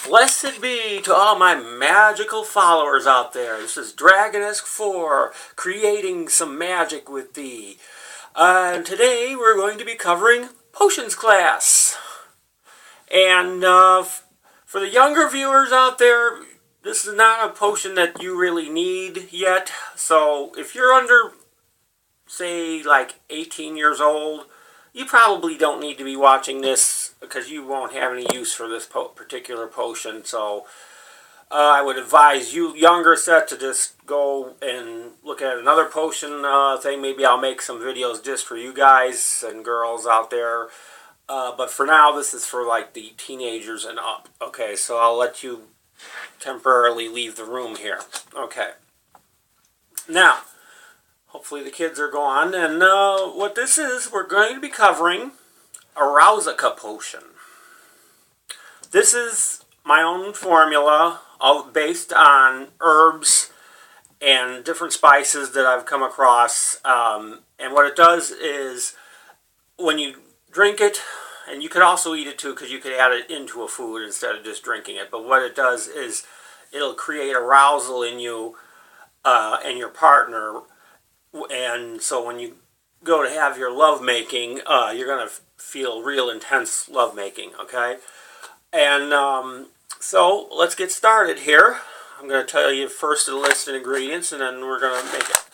Blessed be to all my magical followers out there. This is Dragonesque4, creating some magic with thee. And today we're going to be covering potions class. And for the younger viewers out there, this is not a potion that you really need yet. So if you're under, say, like 18 years old, you probably don't need to be watching this because you won't have any use for this particular potion. So I would advise you younger set to just go and look at another potion thing. Maybe I'll make some videos just for you guys and girls out there. But for now, this is for like the teenagers and up. Okay, so I'll let you temporarily leave the room here. Okay. Now, hopefully the kids are gone. And what this is, we're going to be covering Arousica potion. This is my own formula based on herbs and different spices that I've come across. And what it does is when you drink it, and you could also eat it too because you could add it into a food instead of just drinking it. But what it does is it'll create arousal in you and your partner. And so when you go to have your lovemaking, you're going to feel real intense lovemaking, okay? And so let's get started here. I'm going to tell you first the list of ingredients, and then we're going to make it.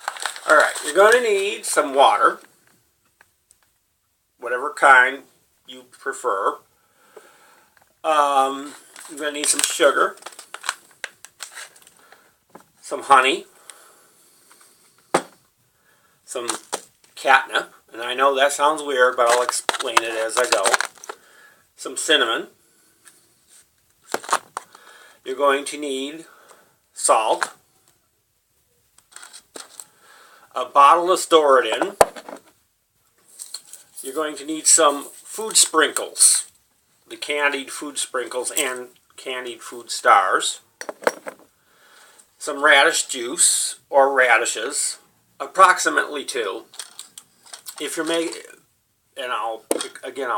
All right, you're going to need some water, whatever kind you prefer. You're going to need some sugar, some honey, some catnip, and I know that sounds weird, but I'll explain it as I go. Some cinnamon. You're going to need salt, a bottle to store it in. You're going to need some food sprinkles, the candied food sprinkles and candied food stars, some radish juice or radishes, approximately 2. If you're making, and I'll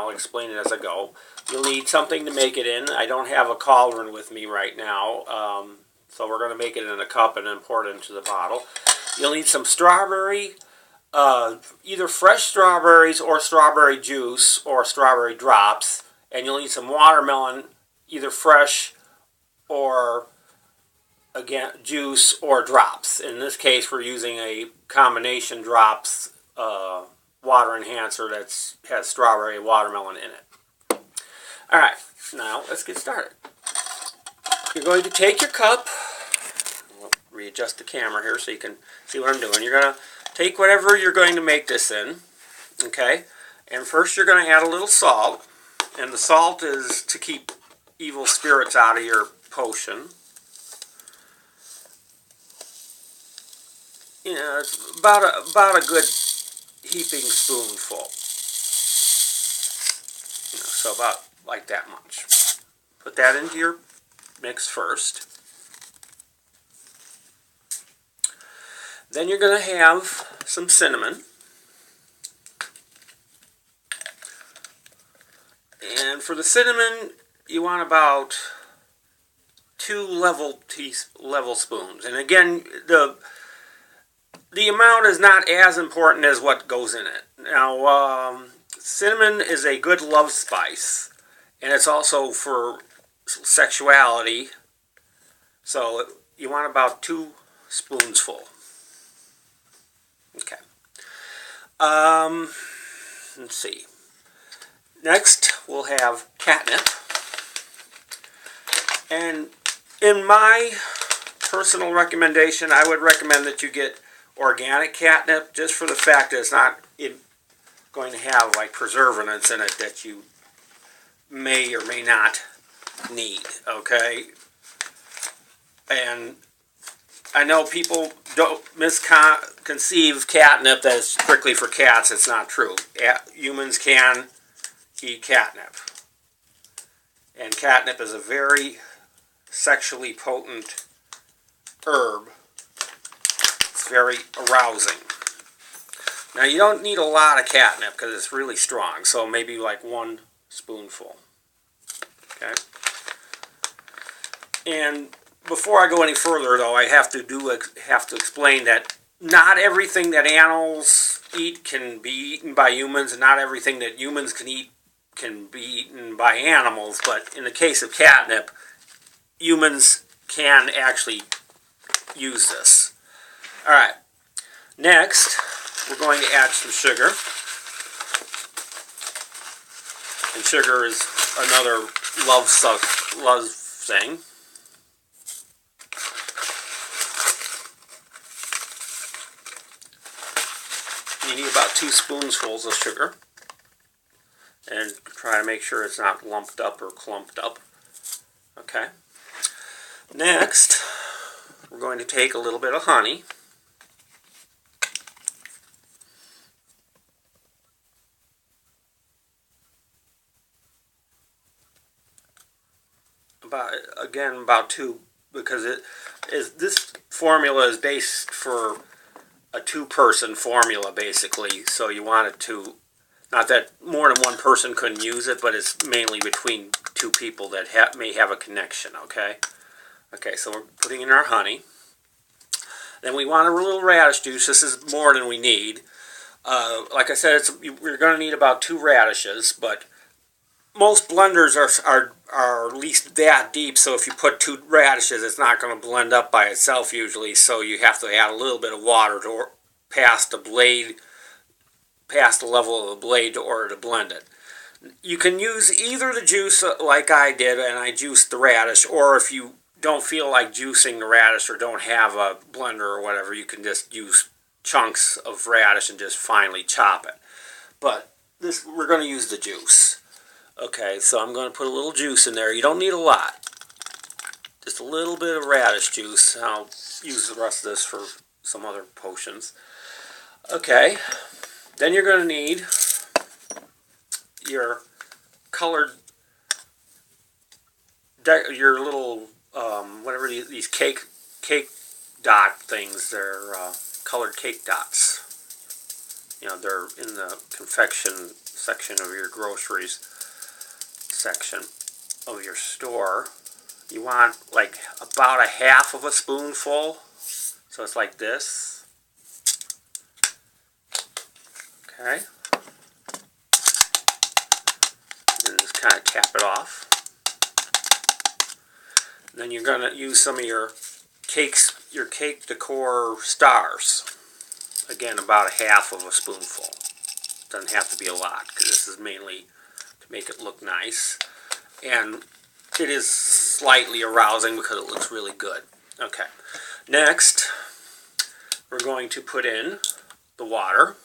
explain it as I go. You'll need something to make it in. I don't have a cauldron with me right now, so we're going to make it in a cup and then pour it into the bottle. You'll need some strawberry, either fresh strawberries or strawberry juice or strawberry drops, and you'll need some watermelon, either fresh or again juice or drops. In this case, we're using a combination drops water enhancer that has strawberry and watermelon in it. All right, now let's get started. You're going to take your cup. I'll readjust the camera here so you can see what I'm doing. You're going to take whatever you're going to make this in, okay? And first you're going to add a little salt, and the salt is to keep evil spirits out of your potion. You know, it's about a good heaping spoonful. You know, so about like that much. Put that into your mix first. Then you're going to have some cinnamon. And for the cinnamon, you want about 2 level spoons. And again, the amount is not as important as what goes in it. Now, cinnamon is a good love spice, and it's also for sexuality. So you want about 2 spoonsful. Okay. Let's see. Next, we'll have catnip. And in my personal recommendation, I would recommend that you get organic catnip, just for the fact that it's not going to have like preservatives in it that you may or may not need, okay? And I know people don't misconceive catnip that it's strictly for cats. It's not true. Humans can eat catnip. And catnip is a very sexually potent herb. It's very arousing. Now you don't need a lot of catnip because it's really strong, so maybe like 1 spoonful. Okay. And before I go any further, though, I have to explain that not everything that animals eat can be eaten by humans, and not everything that humans can eat can be eaten by animals. But in the case of catnip, humans can actually use this. All right. Next, we're going to add some sugar. And sugar is another love thing. You need about 2 spoonfuls of sugar. And try to make sure it's not lumped up or clumped up. Okay. Next, we're going to take a little bit of honey. About 2, because this formula is based for a 2-person formula, basically. So you want it to, not that more than one person couldn't use it, but it's mainly between 2 people that may have a connection. Okay. Okay. So we're putting in our honey. Then we want a little radish juice. This is more than we need. Like I said, we're going to need about 2 radishes, but most blenders are at least that deep, so if you put 2 radishes, it's not going to blend up by itself usually, so you have to add a little bit of water past the level of the blade in order to blend it. You can use either the juice like I did, and I juiced the radish, or if you don't feel like juicing the radish or don't have a blender or whatever, you can just use chunks of radish and just finely chop it. But we're going to use the juice. Okay, so I'm going to put a little juice in there. You don't need a lot. Just a little bit of radish juice. I'll use the rest of this for some other potions. Okay, then you're going to need your colored, your little, whatever these cake dot things. They're colored cake dots. You know, they're in the confection section of your groceries section of your store. You want like about a half of a spoonful, so it's like this. Okay, and just kind of tap it off. And then you're going to use some of your cake decor stars. Again, about a half of a spoonful. Doesn't have to be a lot, because this is mainly to make it look nice. And it is slightly arousing because it looks really good. Okay. Next, we're going to put in the water.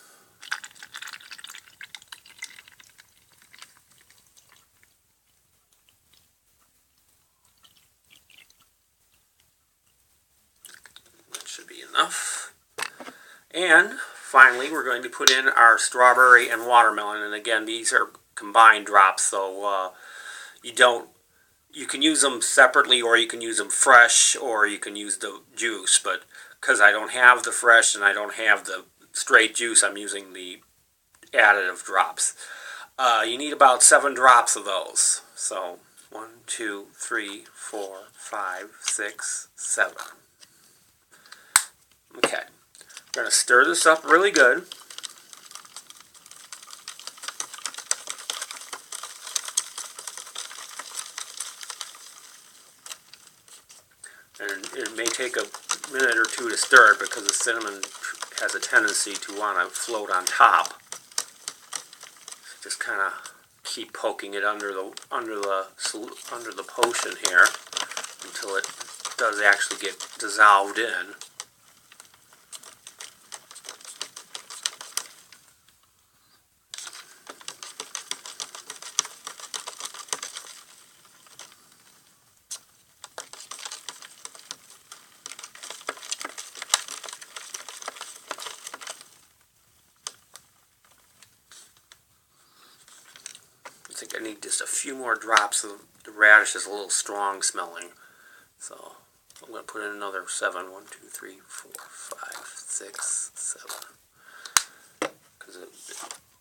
That should be enough. And finally, we're going to put in our strawberry and watermelon. And again, these are combined drops, so you can use them separately, or you can use them fresh, or you can use the juice. But because I don't have the fresh and I don't have the straight juice, I'm using the additive drops. You need about 7 drops of those. So 1, 2, 3, 4, 5, 6, 7. Okay. We're going to stir this up really good. And it may take a minute or 2 to stir it because the cinnamon has a tendency to want to float on top. So just kind of keep poking it under the potion here until it does actually get dissolved in. I think I need just a few more drops. The radish is a little strong smelling, so I'm going to put in another 7. 1, 2, 3, 4, 5, 6, 7. Because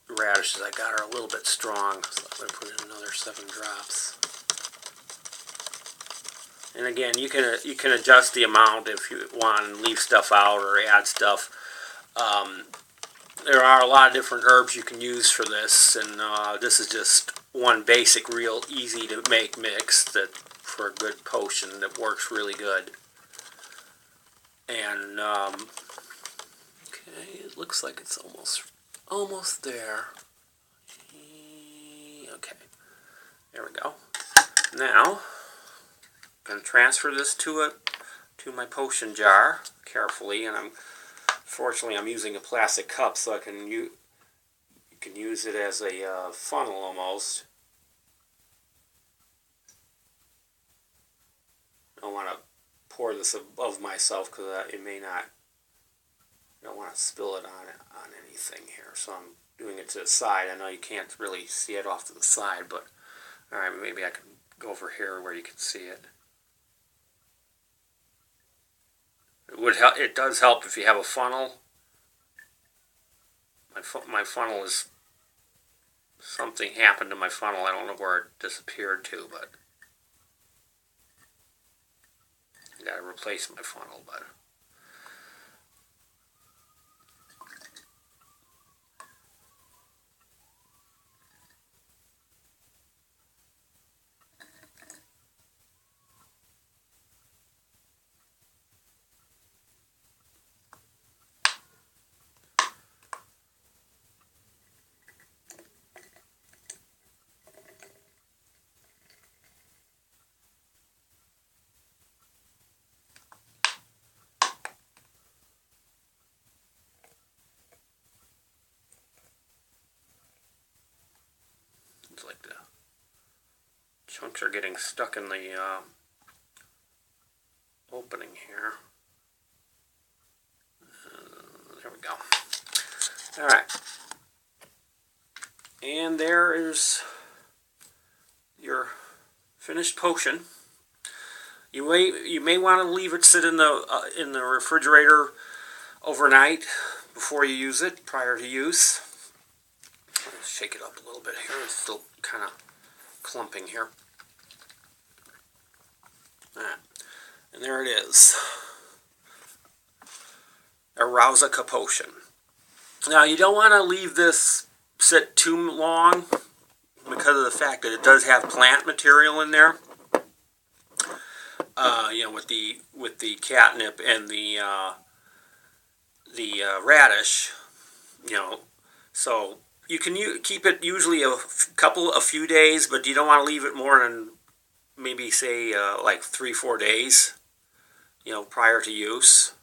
the radishes I got are a little bit strong, so I'm going to put in another 7 drops. And again, you can adjust the amount if you want and leave stuff out or add stuff. There are a lot of different herbs you can use for this, and this is just one basic, real easy to make mix that for a good potion that works really good. And okay, it looks like it's almost there. Okay, there we go. Now, I'm going to transfer this to my potion jar carefully, and fortunately I'm using a plastic cup so you can use it as a funnel almost. I don't want to pour this above myself because I don't want to spill it on anything here. So I'm doing it to the side. I know you can't really see it off to the side, but all right, maybe I can go over here where you can see it. It does help if you have a funnel. My funnel is, something happened to my funnel. I don't know where it disappeared to, but I got to replace my funnel. But it's like the chunks are getting stuck in the opening here. There we go. All right, and there is your finished potion. You may want to leave it sit in the refrigerator overnight before you use it, prior to use. Let's shake it up a little bit here. It's still kind of clumping here. All right. And there it is. Arousica potion. Now you don't want to leave this sit too long because of the fact that it does have plant material in there. With the catnip and the radish, so you can keep it usually a few days, but you don't want to leave it more than maybe say like 3-4 days, prior to use.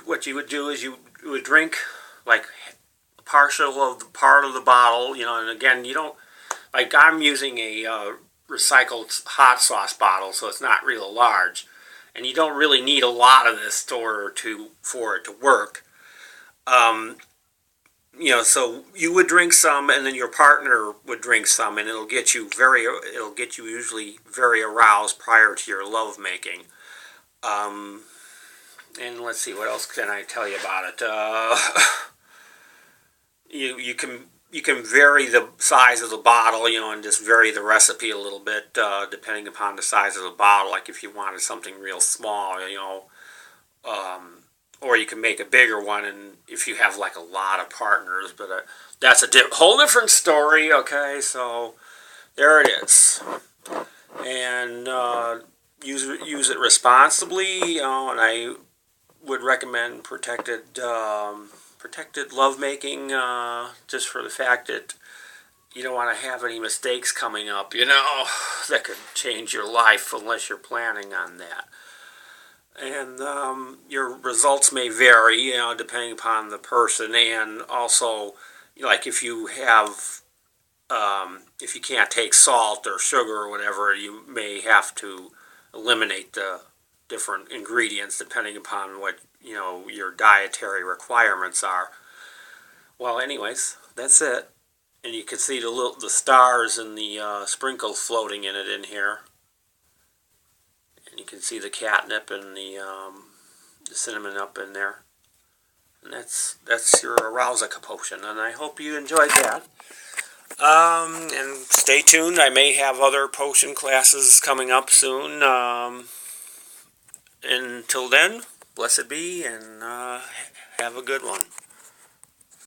What you would do is you would drink like part of the bottle, and again, you don't, like, I'm using a recycled hot sauce bottle, so it's not real large, and you don't really need a lot of this for it to work. So you would drink some, and then your partner would drink some, and it'll get you usually very aroused prior to your love making. And let's see, what else can I tell you about it? You can vary the size of the bottle, and just vary the recipe a little bit, depending upon the size of the bottle. Like if you wanted something real small, or you can make a bigger one, and if you have like a lot of partners, but that's a whole different story. Okay, so there it is, and use it responsibly, and I would recommend protected lovemaking, just for the fact that you don't want to have any mistakes coming up, that could change your life unless you're planning on that. And your results may vary, depending upon the person, and also, like if you can't take salt or sugar or whatever, you may have to eliminate the different ingredients depending upon what your dietary requirements are. Well, anyways, that's it, and you can see the stars and the sprinkles floating in here, and you can see the catnip and the cinnamon up in there, and that's your Arousica potion, and I hope you enjoyed that. And stay tuned. I may have other potion classes coming up soon. Until then, blessed be, and have a good one.